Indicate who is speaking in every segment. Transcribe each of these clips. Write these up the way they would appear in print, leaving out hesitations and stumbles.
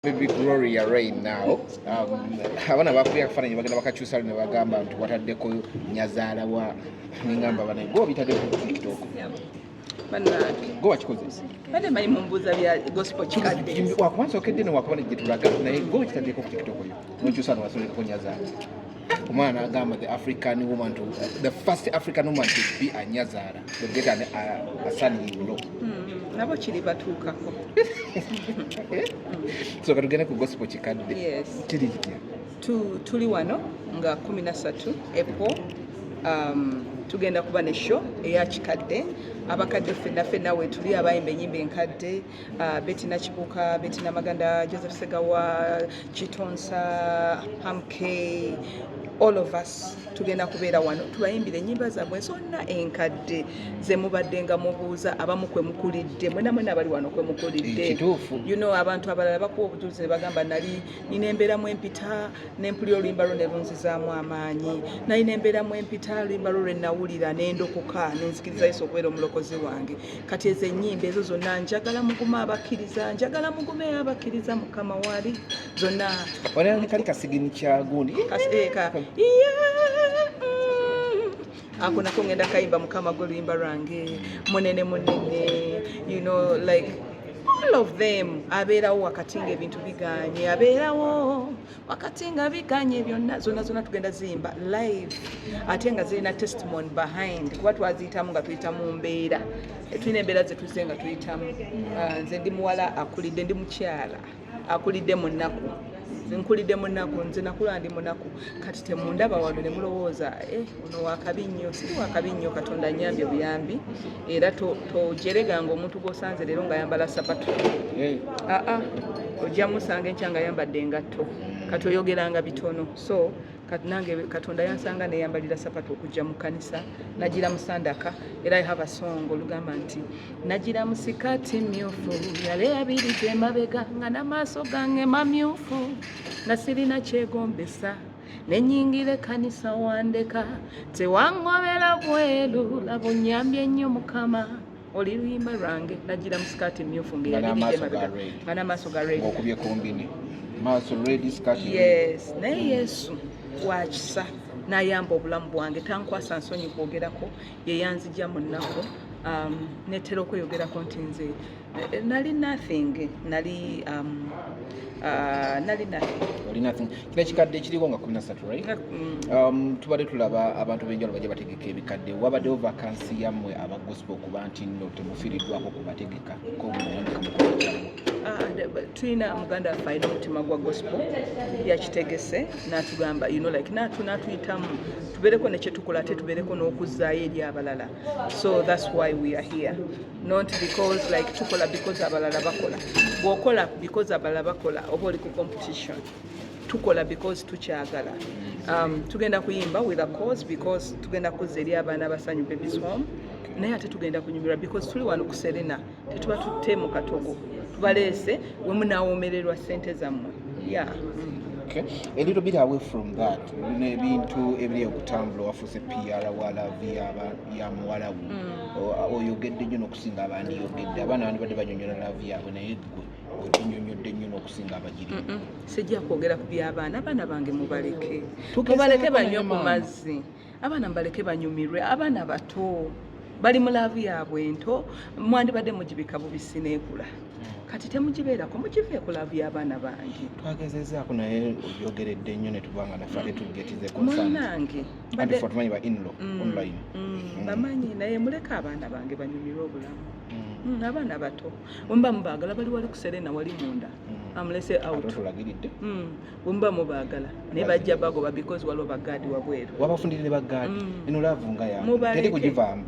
Speaker 1: Baby Gloria Rain now. Abana bakuya kufananya bagenda bakakyusa ne bagamba nti wataddeko nyazaala wa ningamba bana go bitadde ku TikTok.
Speaker 2: Bannange
Speaker 1: Go wakikoze.
Speaker 2: bade mayi mumbuuza bya gospel kikadde.
Speaker 1: Wakubanza okedde ne wakubona gye tulaga naye go kitadde ku TikTok yo. Nokyusa ne wasole ko nyazaala. Omwana agamba the first African woman to be a nyazaala. To get a son-in-law.
Speaker 2: Nabo kiri batuukako.
Speaker 1: So katugenda ku gospel kikadde.
Speaker 2: Yes.
Speaker 1: Kiri kitya?
Speaker 2: Tuli wano nga 13 April. Tugenda kuba ne show eya kikadde. Abakadde ffenna we tuli abayimba ennyimba enkadde. Betty Nakibuka, Betty Namaganda, Joseph Segawa, Chitonsa, Hamke, all of us tugenda kubeera wano tubayimbira ennyimba zammwe zonna enkadde ze mubadde nga mubuuza abamu kwe mukulidde mwena abali wano kwe mukulidde. You know, abantu abalala bakuwa obujulizi ne bagamba nina embeeramu empita n'empulira oluyimba lwo ne lunzizaamu amaanyi, nalina embeeramu empita oluyimba lwo lwe nawulira n'endokoka nenzikiriza Yesu okubeera omulokozi wange. Kati ezo ennyimba ezo zonna njagala mugume abakkiriza, njagala mugume abakkiriza Mukama wali zonna.
Speaker 1: Wali kali kasigini kyagundi.
Speaker 2: Ako nako ngenda kayimba Mukama goluyimba lwange munene, you know, like all of them. Abeerawo wakati nga ebintu biganye, abeerawo wakati nga biganye, byonna zonna tugenda ziyimba live ate nga zirina testimony behind kuba twaziyitamu nga tuyitamu mbeera. Tulina embeera ze tuzze nga tuyitamu. Nze ndi muwala akulidde, ndi mukyala akulidde mu nnaku. Nkulidde munaku, nze nakula ndi munaku. Kati temundaba wano ne mulowooza ono wakabi nnyo. Siri wakabi nnyo, Katonda nnyambye buyambi era tojereganga omuntu gw'osanze leero ng'ayambala sapatu. Ojja musanga enkya ng'ayambadde engatto, kati oyogeranga bitono. So kati nange Katonda yansanga neeyambalira sapatu okujja mu kkanisa. Nagira musandaka era I have a song olugamba nti nagira musikati myufu yaleabirije emabega nga n'amaaso gange mamyufu nga sirina kyegombesa nenyingire kanisa wandeka tewangobera bweru laba onnyambye nnyo Mukama oli luyimba lwange. Nagira musikati myufu ng'eyabirije emabega nga n'amaaso ga red
Speaker 1: okubye kombini maaso red skirt.
Speaker 2: Yes, naye Yesu wakisa n'ayamba obulamu bwange, tankwasa nsonyi kwogerako, ye yanzija mu nnaku. Netera okweyogerako nti nze nali nothing.
Speaker 1: Kino ekikadde ekiriko nga 13, right? Tubadde tulaba abantu b'enjawulo bajja bategeka ebikadde. Wabaddewo vakansi yammwe aba gospel okuba nti nno temufiiriddwako kubategeka
Speaker 2: tulina muganda waffe alina omutima gwa gospel yakitegese n'atugamba n'atuyitamu tubeereko ne kye tukola ate tubeereko n'okuzzaayo eri abalala. So that's why we are here, not because tukola because abalala bakola. Bw'okola because abalala bakola oba oli ku competition. Tukola because tukyagala. Tugenda kuyimba with a cause because tugenda kuzza eri abaana abasanyu babies home, naye ate tugenda kunyumirwa because tuli wano ku Serena tetuba tutte mu katogo, tubaleese we munaawomererwa ssente zammwe.
Speaker 1: Okay. A little bit away from that, ebintu ebiri okutambula wafuuse PR wa Love ya muwala wo oyogedde nnyo n'okusinga abandi yogedde. Abaana bandi badde banyonyola Love yaabwe naye gwe onyonyodde nnyo n'okusinga abagiri.
Speaker 2: Sijja kwogera ku by'abaana. Abaana bange mubaleke banywe ku mazzi. Abaana mbaleke banyumirwe. Abaana bato bali mu Love yaabwe ento, mwandibadde mugibika bubisi n'ekula. Kati temugibeerako, mugiveeko Love y'abaana bange.
Speaker 1: Twagezezaako naye oyogeredde nnyo ne tubanga naffe tugetize
Speaker 2: munange
Speaker 1: tumanyi ba inlo online.
Speaker 2: Bamanyi naye muleke abaana bange banyumirwe obulamu. Abaana bato bwemuba mubaagala bali wali ku Serena wali munda amulese out.
Speaker 1: Tulagiridde
Speaker 2: bwemuba mubaagala naye bajja bagoba because waliwo bagaadi wabweru.
Speaker 1: Wabafundire bagaadi eno Love nga yange teri kugivaamu.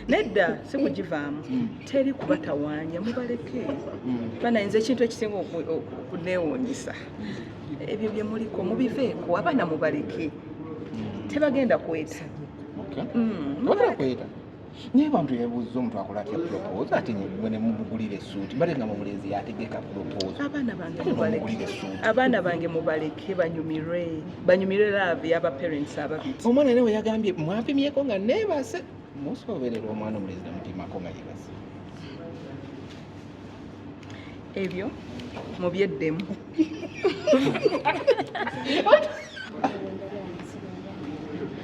Speaker 2: Nedda si kugivaamu, teri kubatawaanya, mubaleke. Banayinza ekintu ekisinga okuneewuunyisa ebyo bye muliko mubiveeko. Abaana mubaleke, tebagenda kweta.
Speaker 1: Kweta naye bantu yebuuza omuntu akola atya propose ate ne mumugulira essuuti mbale nga mubulenzi yategeka propose. Abaana bange mubaleke banyumirwe Love y'aba parents ababiti. Omwana nawe yagambye mwampimyeko nga neebase. Musoberera omwana omulenzi namutimako nga yeebase.
Speaker 2: Ebyo mu byeddemu.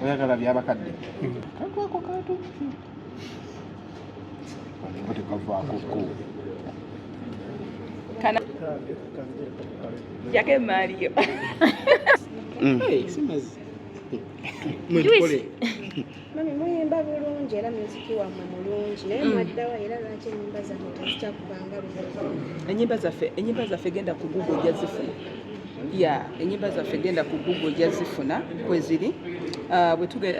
Speaker 1: Oyagala byabakadde kakwako kantu alinga tekavaako ko
Speaker 2: Kana yake Mario.
Speaker 3: Simazi.
Speaker 4: Mami muyimba bulungi era muziki wammwe mulungi naye mwaddawa era lwaki ennyimba zammwe tezikyakubanga lulala.
Speaker 2: Ennyimba zaffe genda ku Google ojja zifuna. Ennyimba zaffe genda ku Google ojja zifuna kweziri.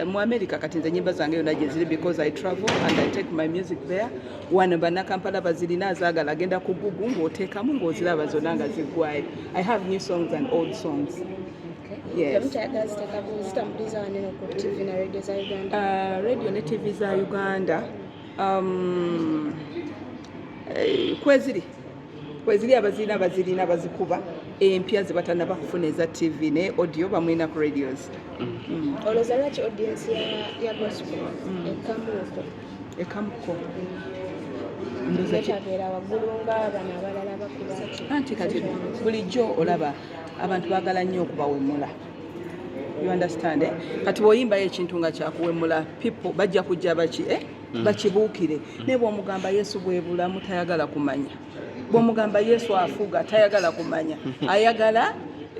Speaker 2: Mu America kati nze ennyimba zange yonna gye ziri because I travel and I take my music there. Wano bannakampala bazirina azaagala agenda ku Google ng'oteekamu ng'oziraba zonna nga ziggwayo. I have new songs and old songs. Yes.
Speaker 4: Zitambuliza wanene ku TV na radio za Uganda.
Speaker 2: Radio ne TV za Uganda. Kweziri abazirina bazikuba empya ze batanaba kufuna eza TV ne audio bamwina ku radios.
Speaker 4: Olowooza lwaki audience ya gospel
Speaker 2: ekamuko
Speaker 4: ekyabeera waggulu ng'abana abalala bakuba
Speaker 2: anti kati bulijjo olaba abantu baagala nnyo okubawemula. You understand? Kati bw'oyimbayo ekintu nga kyakuwemula people bajja kujja bakibuukire. Ne bw'omugamba Yesu bwe bulamu tayagala kumanya. Bw'omugamba Yesu afuga tayagala kumanya. Ayagala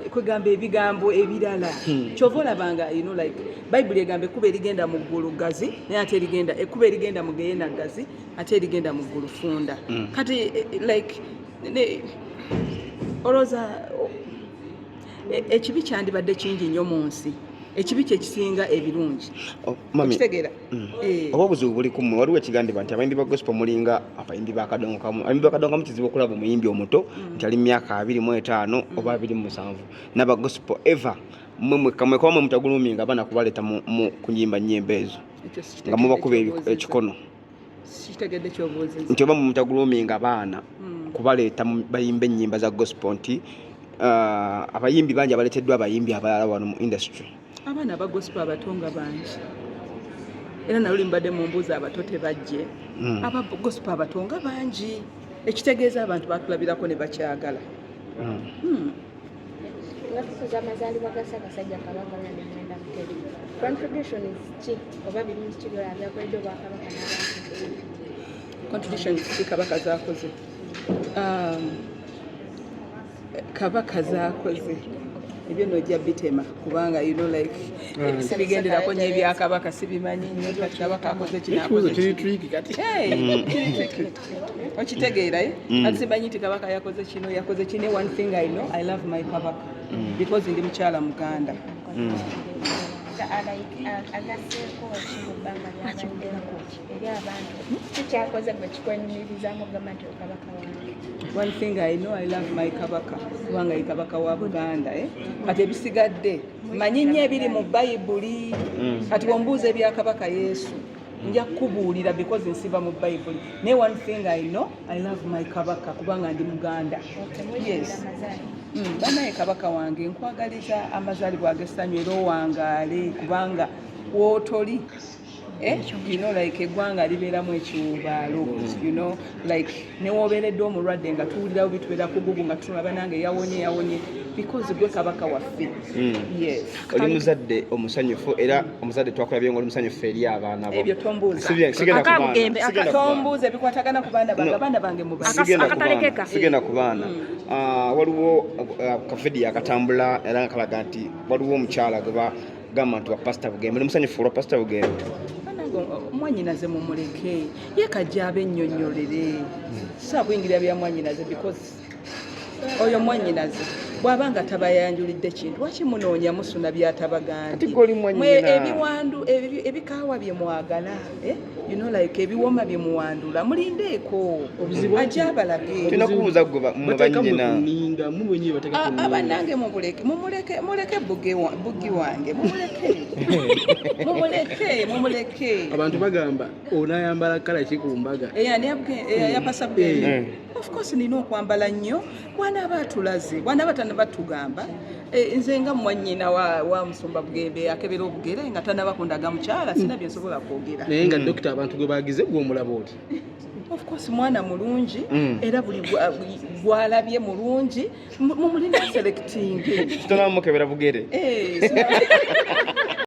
Speaker 2: kwegamba ebigambo ebirala. Kyova olabanga like Bayibuli egamba ekkuba erigenda mu ggulu ggazi naye ate ekkuba erigenda mu Geyeena ggazi ate erigenda mu ggulu funda. Kati like olowooza ekibi kyandibadde kingi nnyo mu nsi. Ekibi kye kisinga ebirungi. Okitegeera?
Speaker 3: Oba obuzibu buli kummwe waliwo ekigambibwa nti abayimbi ba gospel mulinga abayimbi ba kadongo kamu. Abayimbi ba kadongo kamu kizibu okulaba omuyimbi omuto nti ali mu myaka 25 oba 27 n'aba gospel ever mmwe kuba mutaguluminga abaana kubaleeta mu kunyimba nnyimba ezo nga mubakuba ekikono.
Speaker 2: Kitegedde ky'obuuziza.
Speaker 3: Nti oba mutaguluminga abaana kubaleeta bayimba ennyimba za gospel nti abayimbi bangi abaleeteddwa abayimbi abalala wano mu industry.
Speaker 2: Abaana ba gospel abatonga bangi. Era naluli mbadde mu mbuuzi abato tebajje. Aba gospel abatonga bangi. Ekitegeeza abantu batulabirako ne bakyagala.
Speaker 4: nga tukuza amazaalibwa ga Ssaabasajja Kabaka Mwenda Mutebi. Contribution ki oba birungi ki byakoledde Obwakabaka n'abantu?
Speaker 2: Contribution ki Kabaka zaakoze? Kabaka zaakoze ebyo nojja bitema kubanga like sibigenderako nnyo ebya Kabaka sibimanyi nnyo kati Kabaka akoze kinaakoze okitegeera kati simanyi nti Kabaka yakoze kino. One thing I know, I love my Kabaka because ndi mukyala Muganda.
Speaker 4: Agaseeko ekimubbanga lyabaddeeko eri abantu kikyakoze gwe kikwenyumirizamu ogamba nti Kabaka wange.
Speaker 2: One thing I know, I love my Kabaka kubanga ye Kabaka wa Buganda. Kati ebisigadde manyi nnyo ebiri mu Bayibuli. Kati bw'ombuuza ebya Kabaka Yesu nja kukubuulira because nsiba mu Bayibuli. Ne one thing I know, I love my Kabaka kubanga ndi Muganda. Yes. Banaye Kabaka wange nkwagaliza amazaalibwa ag'essanyu era owangaale kubanga wootoli like eggwanga libeeramu ekiwubaalo like newobeeredde omulwadde nga tuwulirawo bitubeera ku Google nga tulaba nange yawonye because gwe Kabaka waffe. Yes.
Speaker 3: Oli muzadde omusanyufu era omuzadde twakulabye ng'oli musanyufu eri abaana bo.
Speaker 2: Ebyo tombuuza. Tombuuza ebikwatagana ku baana bange mu
Speaker 3: baana. Sigenda ku baana. Waliwo kafedi akatambula era nga kalaga nti waliwo omukyala gwe bagamba nti wa Pastor Bugembe. Oli musanyufu olwa Pastor Bugembe?
Speaker 2: Mwanyinaze mumuleke ye kajja abennyonnyolere saabuyingira bya mwanyinaze because oyo mwanyinaze bw'abanga tabayanjulidde kintu waki munoonya musuna byatabagandi ebiwandu ebikaawa bye mwagala like ebiwoma bye muwandula mulindeeko ajja abalage
Speaker 3: tunakubuuza gwe mubanyina
Speaker 2: abanange mumuleke bugi wange mumuleke
Speaker 5: abantu bagamba onayambala kala ki ku mbaga
Speaker 2: yapasa Bugembe. Of course nina okwambala nnyo bw'anaaba atulaze bw'anaaba batugamba nze nga mwannyina wa Musumba Bugembe akebera obugere nga tanaba kundaga mukyala sina bye nsobola kwogera
Speaker 5: naye nga dokita abantu gwe bagize gwe omulaba oti
Speaker 2: of course mwana mulungi era buli gwalabye mulungi mumulinda selecting
Speaker 3: tutonamukebera bugere